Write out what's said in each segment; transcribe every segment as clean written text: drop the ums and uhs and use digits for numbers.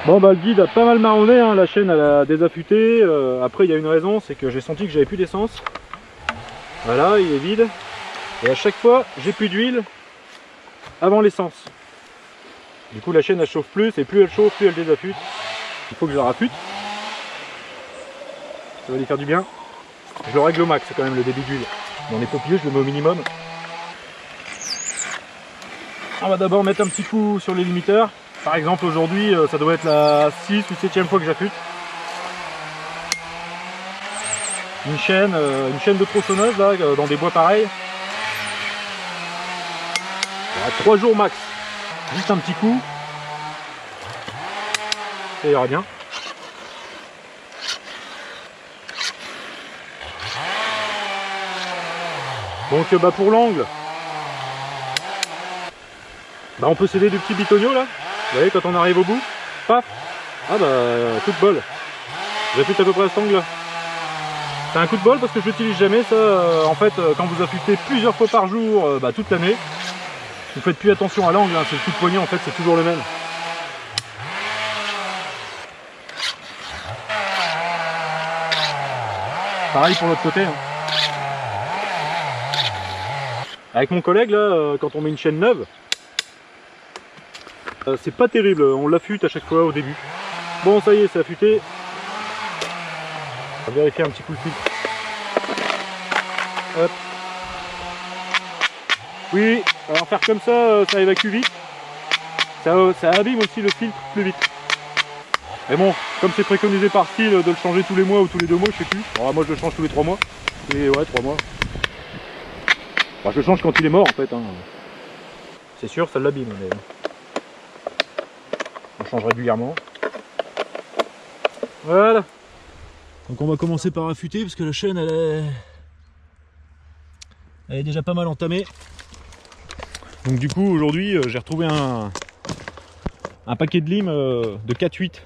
Bon bah le guide a pas mal marronné, hein. La chaîne elle a désaffûté. Après il y a une raison, c'est que j'ai senti que j'avais plus d'essence. Voilà, il est vide. Et à chaque fois j'ai plus d'huile avant l'essence. Du coup la chaîne elle chauffe plus, et plus elle chauffe, plus elle désaffûte. Il faut que je la raffûte. Ça va lui faire du bien. Je le règle au max quand même le débit d'huile. Dans les paupiers je le mets au minimum. On va d'abord mettre un petit coup sur les limiteurs. Par exemple aujourd'hui ça doit être la 6 ou 7e fois que j'affûte. Une chaîne de tronçonneuse là, dans des bois pareils. 3 jours max. Juste un petit coup. Ça ira bien. Donc bah pour l'angle, bah on peut s'aider du petit bitonio là. Vous voyez quand on arrive au bout, paf. Ah bah coup de bol. J'affûte à peu près à cet angle là. C'est un coup de bol parce que je l'utilise jamais ça. En fait quand vous affûtez plusieurs fois par jour toute l'année, vous faites plus attention à l'angle, hein. C'est le coup de poignet en fait, c'est toujours le même. Pareil pour l'autre côté, hein. Avec mon collègue là, quand on met une chaîne neuve, c'est pas terrible, on l'affûte à chaque fois au début. Bon ça y est, c'est affûté. On va vérifier un petit coup le filtre. Hop. Oui, alors faire comme ça, ça évacue vite. Ça abîme aussi le filtre plus vite. Mais bon, comme c'est préconisé par style de le changer tous les mois ou tous les 2 mois, je sais plus. Alors, moi je le change tous les 3 mois. Et ouais, 3 mois. Enfin, je le change quand il est mort en fait, hein. C'est sûr, ça l'abîme, mais on change régulièrement. Voilà. Donc on va commencer par affûter parce que la chaîne elle est déjà pas mal entamée. Donc du coup aujourd'hui j'ai retrouvé un paquet de limes de 4,8.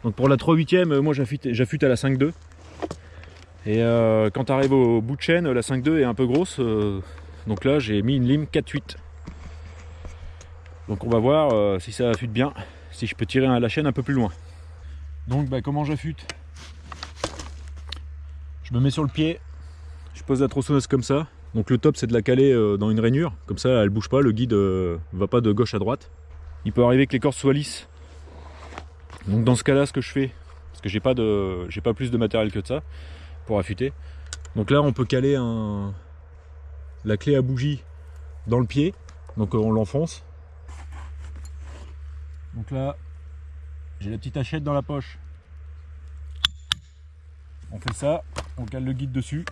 Donc pour la 3/8e, moi j'affûte à la 5,2. Et quand tu arrives au bout de chaîne, la 5,2 est un peu grosse. Donc là j'ai mis une lime 4,8. Donc on va voir si ça affûte bien, si je peux tirer la chaîne un peu plus loin. Donc comment j'affûte? Je me mets sur le pied, je pose la tronçonneuse comme ça. Donc le top c'est de la caler dans une rainure, comme ça elle bouge pas, le guide va pas de gauche à droite. Il peut arriver que l'écorce soit lisse. Donc dans ce cas là ce que je fais, parce que j'ai pas plus de matériel que de ça pour affûter. Donc là on peut caler la clé à bougie dans le pied, donc on l'enfonce. Donc là j'ai la petite hachette dans la poche. On fait ça, on cale le guide dessus.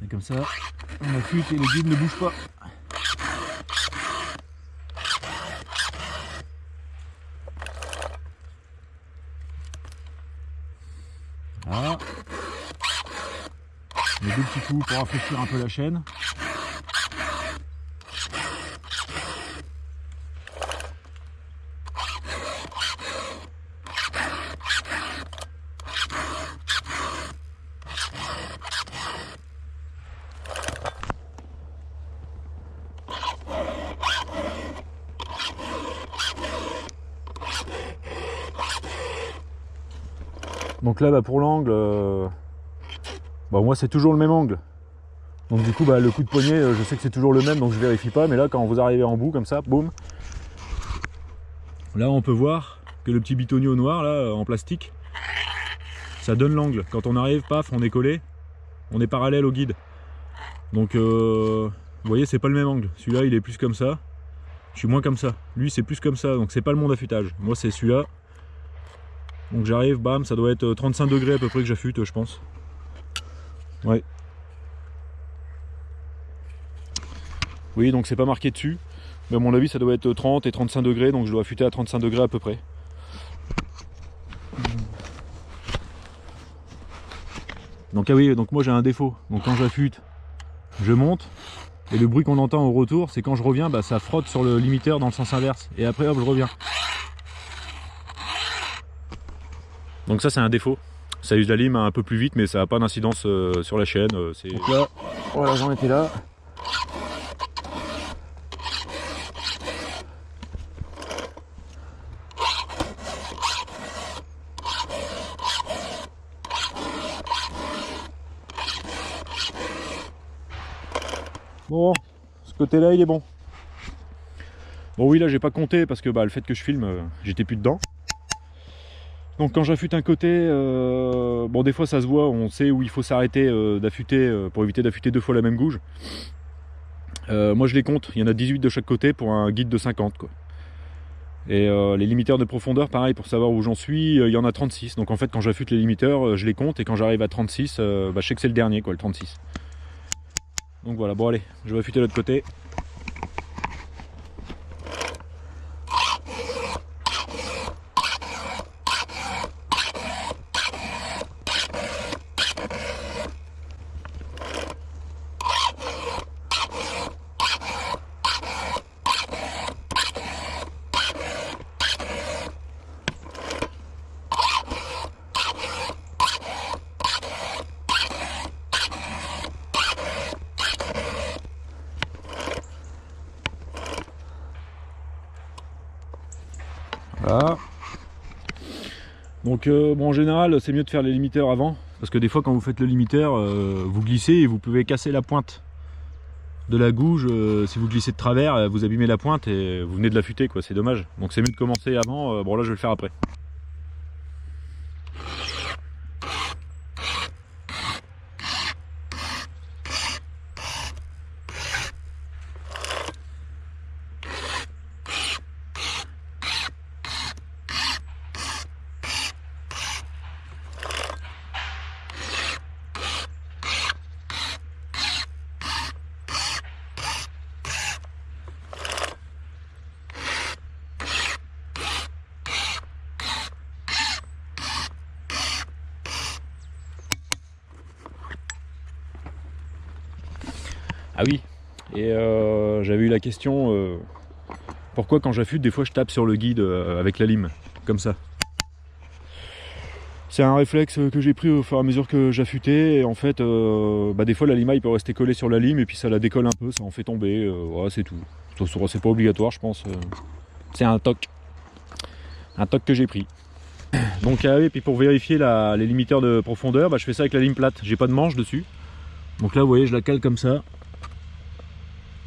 Et comme ça, on affûte et le guide ne bouge pas. Voilà. Les 2 petits coups pour rafraîchir un peu la chaîne. Donc là pour l'angle, moi c'est toujours le même angle. Donc du coup le coup de poignet je sais que c'est toujours le même, donc je vérifie pas. Mais là quand vous arrivez en bout comme ça, boum. Là on peut voir que le petit bitonio noir là en plastique, ça donne l'angle. Quand on arrive, paf, on est collé, on est parallèle au guide. Donc vous voyez c'est pas le même angle. Celui-là il est plus comme ça, je suis moins comme ça. Lui c'est plus comme ça, donc c'est pas le bon d'affûtage. Moi c'est celui-là. Donc j'arrive, bam, ça doit être 35 degrés à peu près que j'affûte, je pense. Ouais. Oui, donc c'est pas marqué dessus. Mais à mon avis, ça doit être 30 et 35 degrés, donc je dois affûter à 35 degrés à peu près. Donc ah oui, donc moi j'ai un défaut. Donc quand j'affûte, je monte. Et le bruit qu'on entend au retour, c'est quand je reviens, ça frotte sur le limiteur dans le sens inverse. Et après, hop, je reviens. Donc ça c'est un défaut, ça use la lime un peu plus vite mais ça n'a pas d'incidence sur la chaîne. Donc là, voilà j'en étais là. Bon, ce côté-là, il est bon. Bon oui, là j'ai pas compté parce que le fait que je filme, j'étais plus dedans. Donc quand j'affûte un côté, bon des fois ça se voit, on sait où il faut s'arrêter d'affûter pour éviter d'affûter 2 fois la même gouge. Moi je les compte, il y en a 18 de chaque côté pour un guide de 50 quoi. Et les limiteurs de profondeur, pareil, pour savoir où j'en suis, il y en a 36. Donc en fait quand j'affûte les limiteurs, je les compte et quand j'arrive à 36, je sais que c'est le dernier quoi, le 36. Donc voilà, bon allez, je vais affûter l'autre côté. Voilà. Donc bon, en général c'est mieux de faire les limiteurs avant parce que des fois quand vous faites le limiteur vous glissez et vous pouvez casser la pointe de la gouge. Si vous glissez de travers vous abîmez la pointe et vous venez de l'affûter quoi, c'est dommage. Donc c'est mieux de commencer avant. Bon là je vais le faire après. Ah oui, et j'avais eu la question pourquoi quand j'affûte des fois je tape sur le guide avec la lime, comme ça. C'est un réflexe que j'ai pris au fur et à mesure que j'affûtais et en fait des fois la limaille peut rester collée sur la lime et puis ça la décolle un peu, ça en fait tomber, voilà, c'est tout. C'est pas obligatoire je pense, c'est un toc que j'ai pris. Donc et puis pour vérifier les limiteurs de profondeur, je fais ça avec la lime plate, j'ai pas de manche dessus. Donc là vous voyez je la cale comme ça.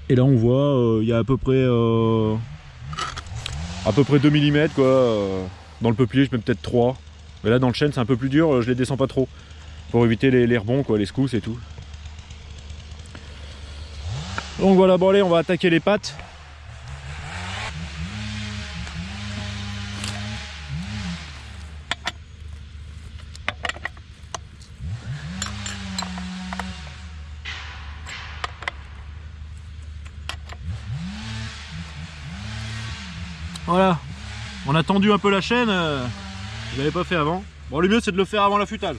Et là on voit il y a à peu près 2 mm quoi. Dans le peuplier je mets peut-être 3. Mais là dans le chêne c'est un peu plus dur, je les descends pas trop. Pour éviter les rebonds quoi, les secousses et tout. Donc voilà, bon allez on va attaquer les pattes. Voilà, on a tendu un peu la chaîne, je l'avais pas fait avant. Bon le mieux c'est de le faire avant l'affûtage.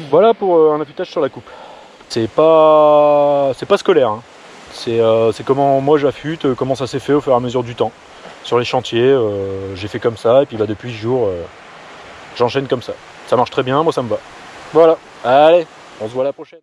Voilà pour un affûtage sur la coupe. C'est pas scolaire, hein. C'est comment moi j'affûte, comment ça s'est fait au fur et à mesure du temps. Sur les chantiers, j'ai fait comme ça, et puis depuis ce jour, j'enchaîne comme ça. Ça marche très bien, moi ça me va. Voilà, allez, on se voit la prochaine.